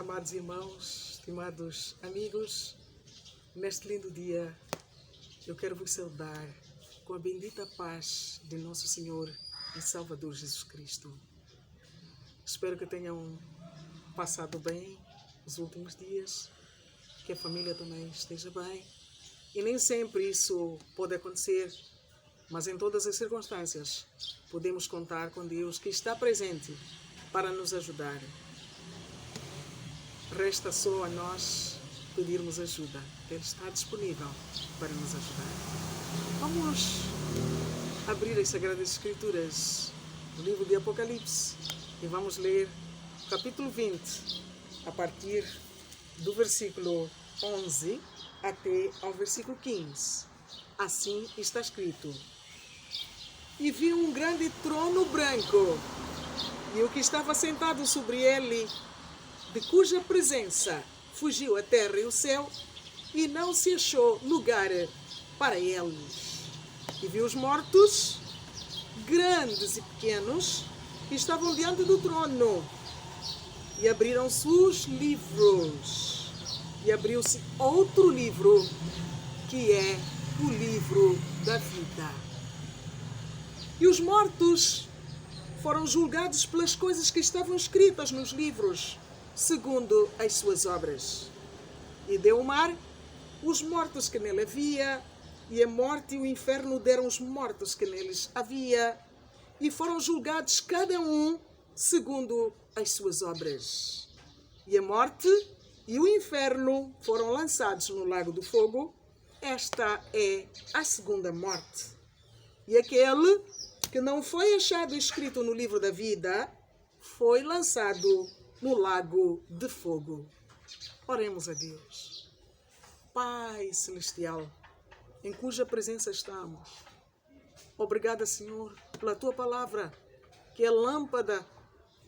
Amados irmãos, estimados amigos, neste lindo dia eu quero vos saudar com a bendita paz de nosso Senhor e Salvador Jesus Cristo. Espero que tenham passado bem os últimos dias, que a família também esteja bem. E nem sempre isso pode acontecer, mas em todas as circunstâncias podemos contar com Deus que está presente para nos ajudar. Resta só a nós pedirmos ajuda. Ele está disponível para nos ajudar. Vamos abrir as Sagradas Escrituras, o livro de Apocalipse, e vamos ler o capítulo 20, a partir do versículo 11 até ao versículo 15. Assim está escrito: E vi um grande trono branco, e o que estava sentado sobre ele, de cuja presença fugiu a terra e o céu, e não se achou lugar para eles. E vi os mortos, grandes e pequenos, que estavam diante do trono, e abriram-se os livros, e abriu-se outro livro, que é o livro da vida. E os mortos foram julgados pelas coisas que estavam escritas nos livros, segundo as suas obras. E deu o mar os mortos que nele havia, e a morte e o inferno deram os mortos que neles havia, e foram julgados cada um segundo as suas obras. E a morte e o inferno foram lançados no lago do fogo. Esta é a segunda morte. E aquele que não foi achado escrito no livro da vida foi lançado no lago de fogo. Oremos a Deus. Pai Celestial, em cuja presença estamos, obrigada, Senhor, pela Tua palavra, que é lâmpada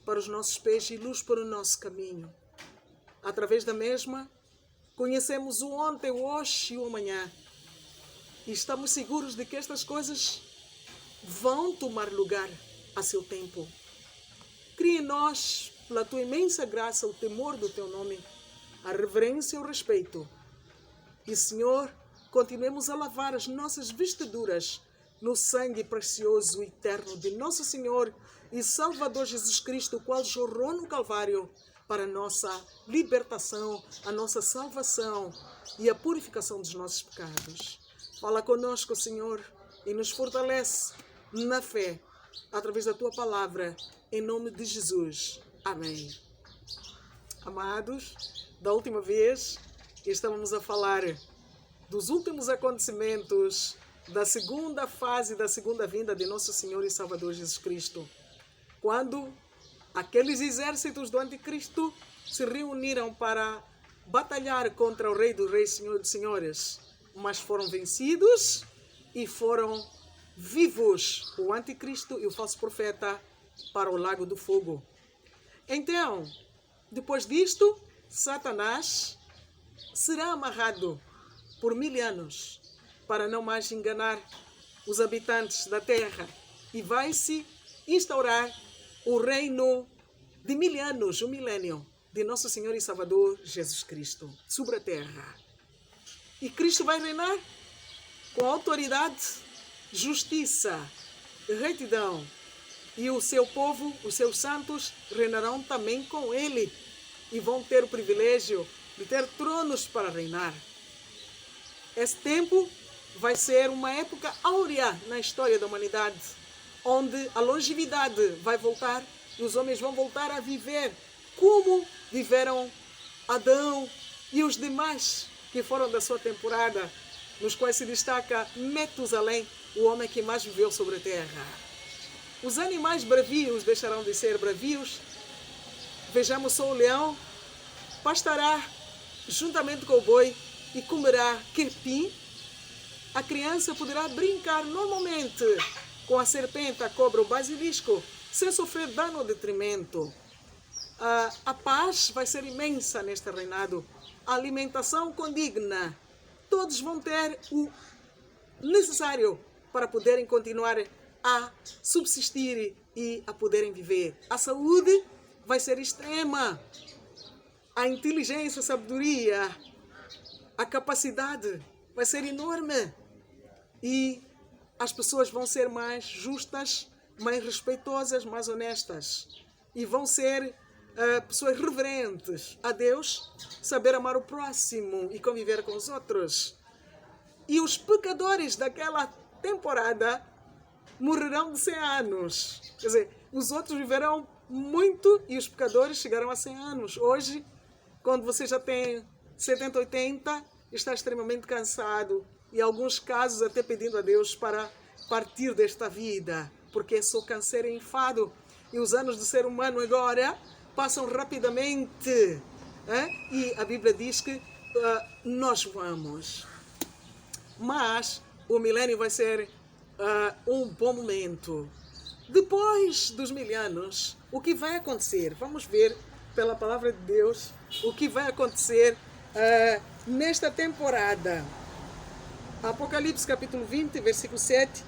para os nossos pés e luz para o nosso caminho. Através da mesma, conhecemos o ontem, o hoje e o amanhã. E estamos seguros de que estas coisas vão tomar lugar a seu tempo. Cria em nós, pela Tua imensa graça, o temor do Teu nome, a reverência e o respeito. E, Senhor, continuemos a lavar as nossas vestiduras no sangue precioso e eterno de nosso Senhor e Salvador Jesus Cristo, o qual jorrou no Calvário para a nossa libertação, a nossa salvação e a purificação dos nossos pecados. Fala conosco, Senhor, e nos fortalece na fé, através da Tua palavra, em nome de Jesus. Amém. Amados, da última vez estávamos a falar dos últimos acontecimentos da segunda fase da segunda vinda de nosso Senhor e Salvador Jesus Cristo, quando aqueles exércitos do anticristo se reuniram para batalhar contra o Rei dos Reis, Senhor dos Senhores, mas foram vencidos e foram vivos o anticristo e o falso profeta para o lago do fogo. Então, depois disto, Satanás será amarrado por 1000 anos para não mais enganar os habitantes da terra, e vai-se instaurar o reino de 1000 anos, o milênio de nosso Senhor e Salvador Jesus Cristo sobre a terra. E Cristo vai reinar com autoridade, justiça, retidão, e o seu povo, os seus santos, reinarão também com ele e vão ter o privilégio de ter tronos para reinar. Esse tempo vai ser uma época áurea na história da humanidade, onde a longevidade vai voltar e os homens vão voltar a viver como viveram Adão e os demais que foram da sua temporada, nos quais se destaca Metusalém, o homem que mais viveu sobre a terra. Os animais bravios deixarão de ser bravios. Vejamos só o leão, pastará juntamente com o boi e comerá querpim. A criança poderá brincar normalmente com a serpente, a cobra, o basilisco, sem sofrer dano ou detrimento. A paz vai ser imensa neste reinado. A alimentação condigna. Todos vão ter o necessário para poderem continuar a subsistir e a poderem viver. A saúde vai ser extrema. a inteligência, a sabedoria, a capacidade vai ser enorme. E as pessoas vão ser mais justas, mais respeitosas, mais honestas. E vão ser pessoas reverentes a Deus, saber amar o próximo e conviver com os outros. E os pecadores daquela temporada morrerão de 100 anos. Quer dizer, os outros viverão muito e os pecadores chegarão a 100 anos. Hoje, quando você já tem 70, 80, está extremamente cansado. E em alguns casos até pedindo a Deus para partir desta vida, porque é só canseiro e enfado. E os anos do ser humano agora passam rapidamente. E a Bíblia diz que nós vamos. Mas o milênio vai ser um bom momento. Depois dos 1000 anos, o que vai acontecer? Vamos ver pela palavra de Deus o que vai acontecer nesta temporada. Apocalipse capítulo 20, versículo 7.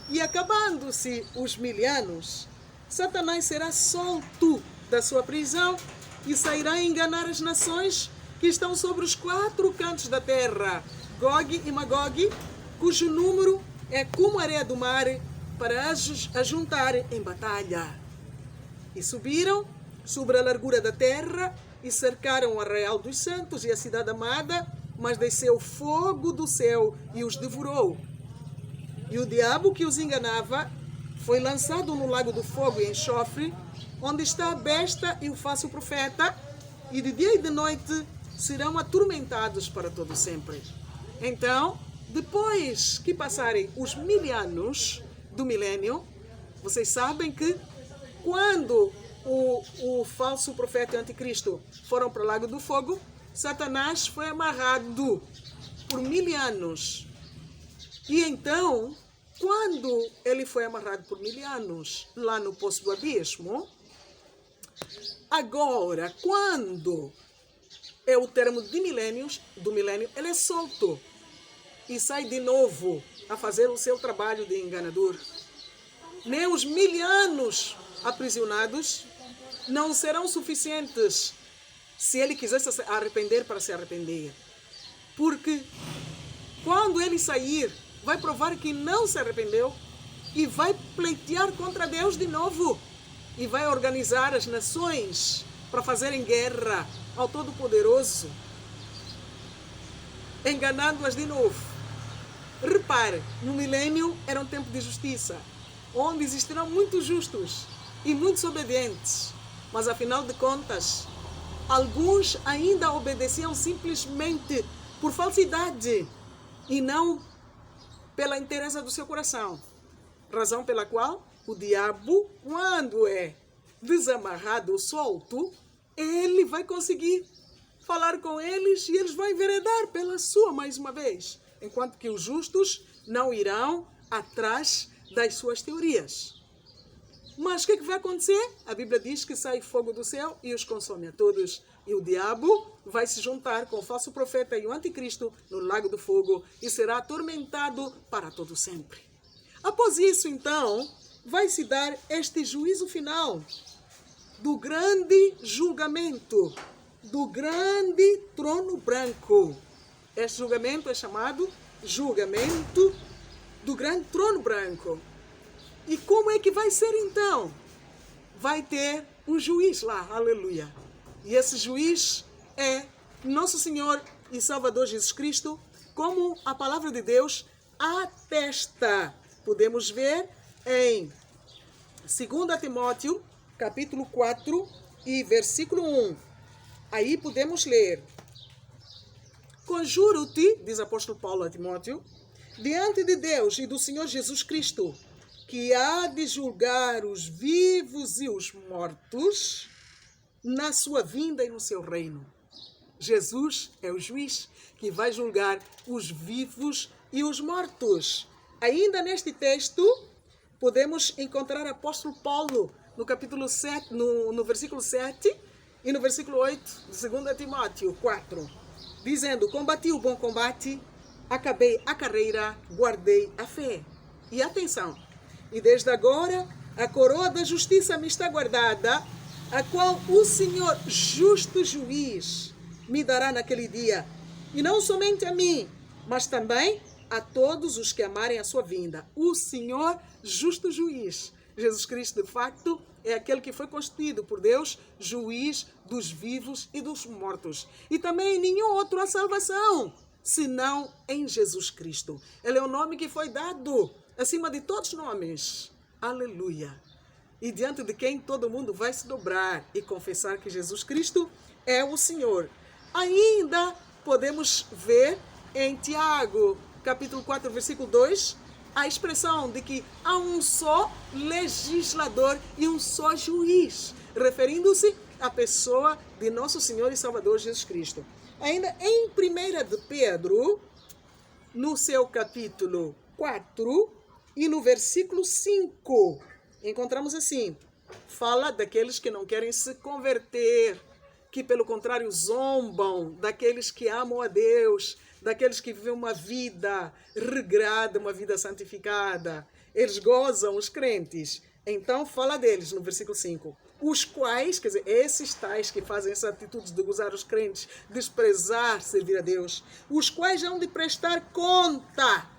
E acabando-se os 1000 anos, Satanás será solto da sua prisão e sairá a enganar as nações que estão sobre os 4 cantos da terra, Gog e Magog, cujo número é como a areia do mar, para ajuntar em batalha. E subiram sobre a largura da terra e cercaram o arraial dos santos e a cidade amada, mas desceu fogo do céu e os devorou. E o diabo que os enganava foi lançado no lago do fogo e enxofre, onde está a besta e o falso profeta, e de dia e de noite serão atormentados para todo sempre. Então, depois que passarem os 1000 anos do milênio, vocês sabem que quando o falso profeta e o anticristo foram para o lago do fogo, Satanás foi amarrado por 1000 anos. E então, quando ele foi amarrado por 1000 anos lá no poço do abismo, agora, quando é o termo de milênios, do milênio, ele é solto e sai de novo a fazer o seu trabalho de enganador. Nem os 1000 anos aprisionados não serão suficientes se ele quiser se arrepender para se arrepender. Porque quando ele sair, vai provar que não se arrependeu e vai pleitear contra Deus de novo. E vai organizar as nações para fazerem guerra ao Todo-Poderoso, enganando-as de novo. Repare, no milênio era um tempo de justiça, onde existirão muitos justos e muitos obedientes. Mas, afinal de contas, alguns ainda obedeciam simplesmente por falsidade e não pela inteireza do seu coração. Razão pela qual o diabo, quando é desamarrado ou solto, ele vai conseguir falar com eles e eles vão enveredar pela sua mais uma vez. Enquanto que os justos não irão atrás das suas teorias. Mas o que vai acontecer? A Bíblia diz que sai fogo do céu e os consome a todos. E o diabo vai se juntar com o falso profeta e o anticristo no lago do fogo e será atormentado para todo sempre. Após isso, então, vai se dar este juízo final do grande julgamento, do grande trono branco. Este julgamento é chamado julgamento do grande trono branco. E como é que vai ser então? Vai ter um juiz lá, aleluia. E esse juiz é nosso Senhor e Salvador Jesus Cristo, como a palavra de Deus atesta. Podemos ver em 2 Timóteo, capítulo 4 e versículo 1. Aí podemos ler: Conjuro-te, diz o apóstolo Paulo a Timóteo, diante de Deus e do Senhor Jesus Cristo, que há de julgar os vivos e os mortos na sua vinda e no seu reino. Jesus é o juiz que vai julgar os vivos e os mortos. Ainda neste texto, podemos encontrar o apóstolo Paulo no capítulo 7, no versículo 7 e no versículo 8 de 2 Timóteo 4, dizendo: Combati o bom combate, acabei a carreira, guardei a fé. E atenção, e desde agora a coroa da justiça me está guardada, a qual o Senhor, justo juiz, me dará naquele dia. E não somente a mim, mas também a todos os que amarem a sua vinda. O Senhor, justo juiz. Jesus Cristo, de facto, é aquele que foi constituído por Deus, juiz dos vivos e dos mortos. E também em nenhum outro há salvação, senão em Jesus Cristo. Ele é o nome que foi dado acima de todos os nomes. Aleluia. E diante de quem todo mundo vai se dobrar e confessar que Jesus Cristo é o Senhor. Ainda podemos ver em Tiago, capítulo 4, versículo 2, a expressão de que há um só legislador e um só juiz, referindo-se à pessoa de nosso Senhor e Salvador Jesus Cristo. Ainda em 1 de Pedro, no seu capítulo 4 e no versículo 5, encontramos assim, fala daqueles que não querem se converter, que pelo contrário zombam daqueles que amam a Deus, daqueles que vivem uma vida regrada, uma vida santificada. Eles gozam, os crentes. Então fala deles no versículo 5. Os quais, quer dizer, esses tais que fazem essa atitude de gozar os crentes, desprezar, servir a Deus, os quais hão de prestar conta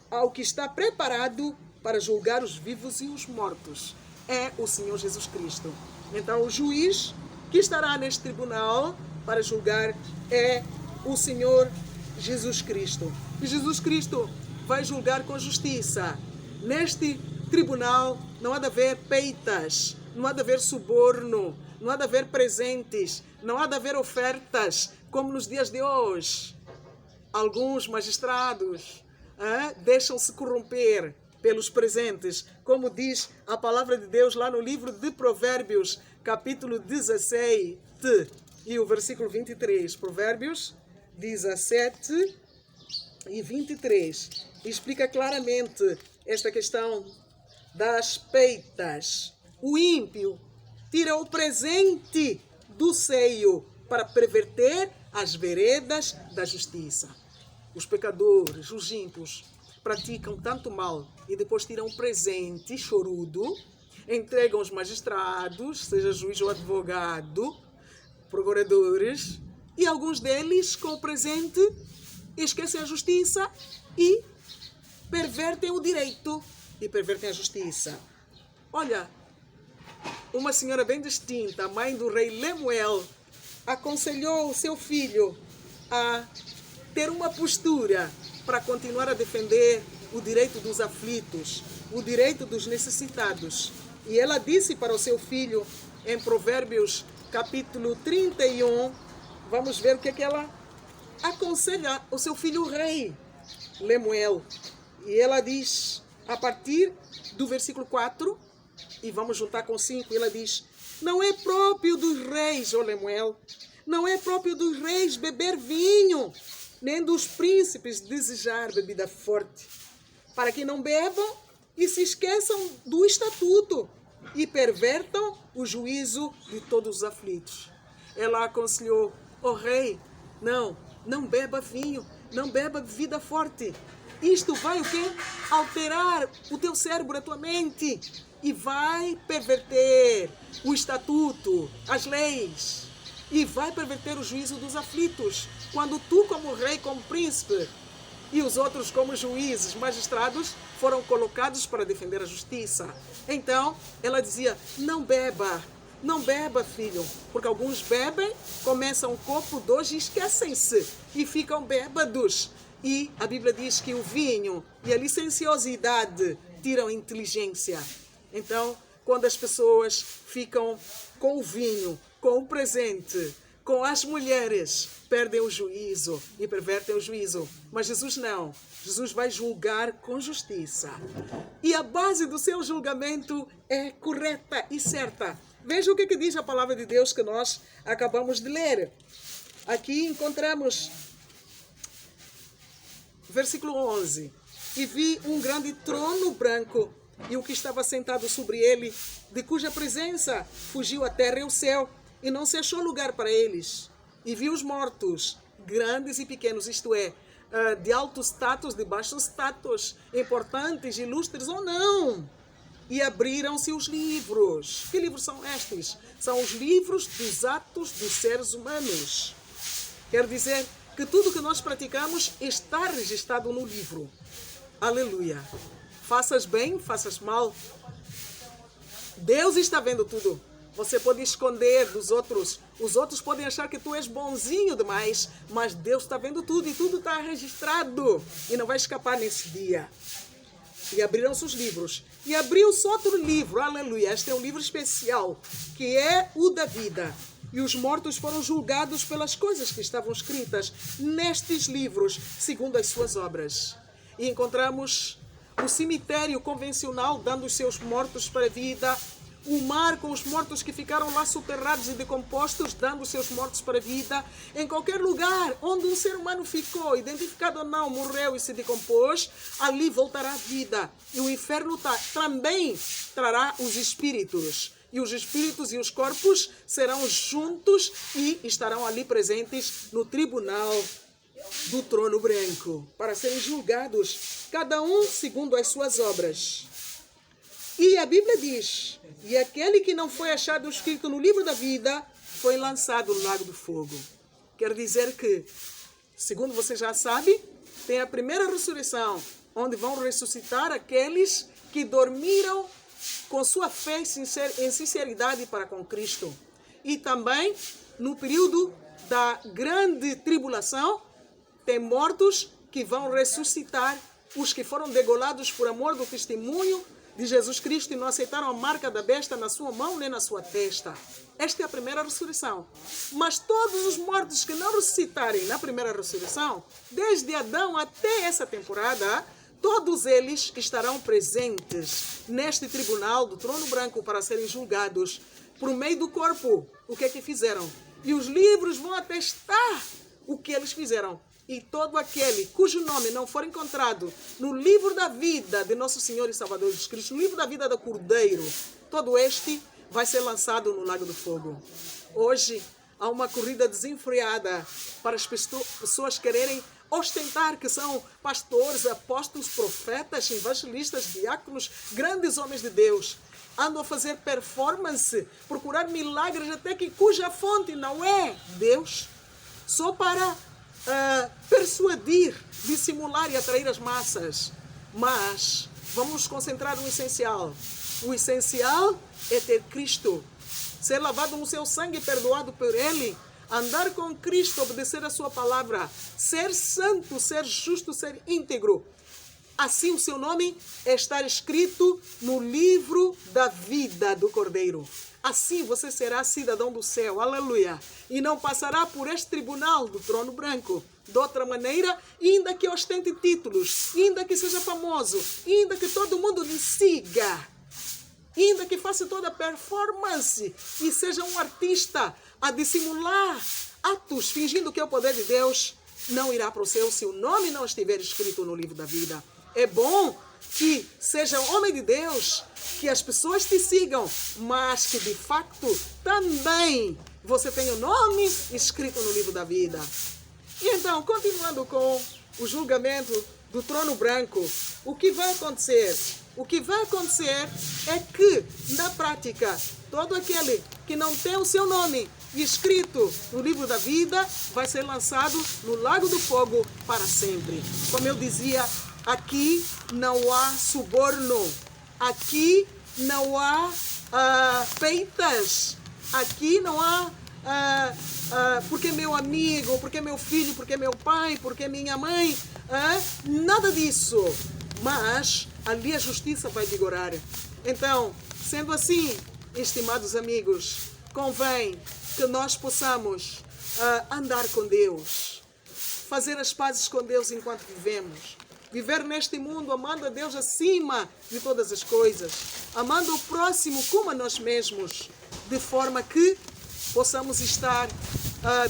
ao que está preparado para julgar os vivos e os mortos. É o Senhor Jesus Cristo. Então o juiz que estará neste tribunal para julgar é o Senhor Jesus Cristo. E Jesus Cristo vai julgar com justiça. Neste tribunal não há de haver peitas, não há de haver suborno, não há de haver presentes, não há de haver ofertas, como nos dias de hoje. Alguns magistrados deixam-se corromper pelos presentes, como diz a palavra de Deus lá no livro de Provérbios, capítulo 17 e o versículo 23. Provérbios 17 e 23. Explica claramente esta questão das peitas. O ímpio tira o presente do seio para perverter as veredas da justiça. Os pecadores, os ímpios, praticam tanto mal e depois tiram um presente chorudo, entregam os magistrados, seja juiz ou advogado, procuradores, e alguns deles, com o presente, esquecem a justiça e pervertem o direito e pervertem a justiça. Olha, uma senhora bem distinta, a mãe do rei Lemuel, aconselhou o seu filho a ter uma postura para continuar a defender o direito dos aflitos, o direito dos necessitados. E ela disse para o seu filho, em Provérbios capítulo 31, vamos ver o que é que ela aconselha o seu filho rei, Lemuel. E ela diz, a partir do versículo 4, e vamos juntar com 5, ela diz: não é próprio dos reis, ó Lemuel, não é próprio dos reis beber vinho, nem dos príncipes desejar bebida forte, para que não bebam e se esqueçam do estatuto e pervertam o juízo de todos os aflitos. Ela aconselhou: ó rei, não beba vinho, não beba bebida forte. Isto vai o quê? Alterar o teu cérebro, a tua mente, e vai perverter o estatuto, as leis, e vai perverter o juízo dos aflitos. Quando tu, como rei, como príncipe, e os outros, como juízes, magistrados, foram colocados para defender a justiça. Então, ela dizia: não beba, filho, porque alguns bebem, começam um copo, dois e esquecem-se e ficam bêbados. E a Bíblia diz que o vinho e a licenciosidade tiram a inteligência. Então, quando as pessoas ficam com o vinho, com o presente, com as mulheres, perdem o juízo e pervertem o juízo. Mas Jesus não. Jesus vai julgar com justiça. E a base do seu julgamento é correta e certa. Veja o que diz a palavra de Deus que nós acabamos de ler. Aqui encontramos versículo 11. E vi um grande trono branco, e o que estava sentado sobre ele, de cuja presença fugiu a terra e o céu, e não se achou lugar para eles. E vi os mortos, grandes e pequenos, isto é, de alto status, de baixo status, importantes, ilustres ou não. e abriram-se os livros. Que livros são estes? São os livros dos atos dos seres humanos. Quer dizer que tudo que nós praticamos está registrado no livro. Aleluia. Faças bem, faças mal. Deus está vendo tudo. Você pode esconder dos outros. Os outros podem achar que tu és bonzinho demais, mas Deus está vendo tudo e tudo está registrado. E não vai escapar nesse dia. E abriram-se os livros. E abriu-se outro livro, aleluia. Este é um livro especial, que é o da vida. E os mortos foram julgados pelas coisas que estavam escritas nestes livros, segundo as suas obras. E encontramos o cemitério convencional dando os seus mortos para a vida, o mar com os mortos que ficaram lá soterrados e decompostos, dando os seus mortos para a vida. Em qualquer lugar onde um ser humano ficou, identificado ou não, morreu e se decompôs, ali voltará a vida. E o inferno também trará os espíritos. E os espíritos e os corpos serão juntos e estarão ali presentes no tribunal do trono branco, para serem julgados, cada um segundo as suas obras. E a Bíblia diz, e aquele que não foi achado escrito no livro da vida, foi lançado no lago do fogo. Quer dizer que, segundo você já sabe, tem a primeira ressurreição, onde vão ressuscitar aqueles que dormiram com sua fé em sinceridade para com Cristo. E também, no período da grande tribulação, tem mortos que vão ressuscitar, os que foram degolados por amor do testemunho de Jesus Cristo e não aceitaram a marca da besta na sua mão nem na sua testa. Esta é a primeira ressurreição. Mas todos os mortos que não ressuscitarem na primeira ressurreição, desde Adão até essa temporada, todos eles estarão presentes neste tribunal do trono branco para serem julgados por meio do corpo. O que é que fizeram? E os livros vão atestar o que eles fizeram. E todo aquele cujo nome não for encontrado no livro da vida de nosso Senhor e Salvador Jesus Cristo, no livro da vida do Cordeiro, todo este vai ser lançado no lago do fogo. Hoje há uma corrida desenfreada para as pessoas quererem ostentar que são pastores, apóstolos, profetas, evangelistas, diáconos, grandes homens de Deus. Andam a fazer performance, procurar milagres até que cuja fonte não é Deus, só para persuadir, dissimular e atrair as massas. Mas vamos nos concentrar no essencial. O essencial é ter Cristo, ser lavado no seu sangue e perdoado por Ele, andar com Cristo, obedecer a sua palavra, ser santo, ser justo, ser íntegro. Assim o seu nome é estar escrito no livro da vida do Cordeiro. Assim você será cidadão do céu, aleluia, e não passará por este tribunal do trono branco. De outra maneira, ainda que ostente títulos, ainda que seja famoso, ainda que todo mundo lhe siga, ainda que faça toda a performance e seja um artista a dissimular atos fingindo que é o poder de Deus, não irá para o céu se o nome não estiver escrito no livro da vida. É bom que seja homem de Deus, que as pessoas te sigam, mas que de facto também você tenha o nome escrito no livro da vida. E então, continuando com o julgamento do trono branco, o que vai acontecer? O que vai acontecer é que, na prática, todo aquele que não tem o seu nome escrito no livro da vida vai ser lançado no lago do fogo para sempre. Como eu dizia, aqui não há suborno, aqui não há peitas, aqui não há porque meu amigo, porque meu filho, porque meu pai, porque minha mãe, nada disso. Mas ali a justiça vai vigorar. Então, sendo assim, estimados amigos, convém que nós possamos andar com Deus, fazer as pazes com Deus enquanto vivemos. Viver neste mundo amando a Deus acima de todas as coisas, amando o próximo como a nós mesmos, de forma que possamos estar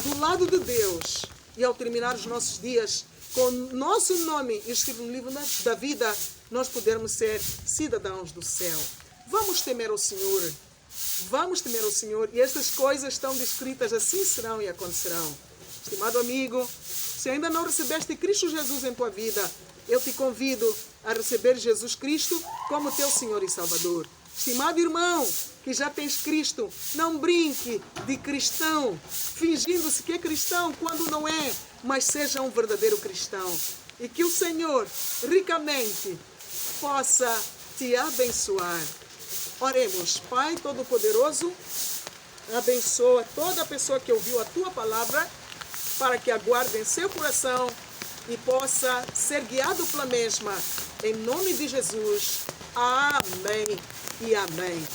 do lado de Deus e ao terminar os nossos dias com nosso nome escrito no livro da vida, nós podermos ser cidadãos do céu. Vamos temer o Senhor. Vamos temer o Senhor. E estas coisas estão descritas, assim serão e acontecerão. Estimado amigo, Se ainda não recebeste Cristo Jesus em tua vida, eu te convido a receber Jesus Cristo como teu Senhor e Salvador. Estimado irmão, que já tens Cristo, não brinque de cristão, fingindo-se que é cristão quando não é, mas seja um verdadeiro cristão. E que o Senhor ricamente possa te abençoar. Oremos. Pai Todo-Poderoso, abençoa toda pessoa que ouviu a tua palavra, para que aguarde em seu coração e possa ser guiado pela mesma. Em nome de Jesus. Amém e amém.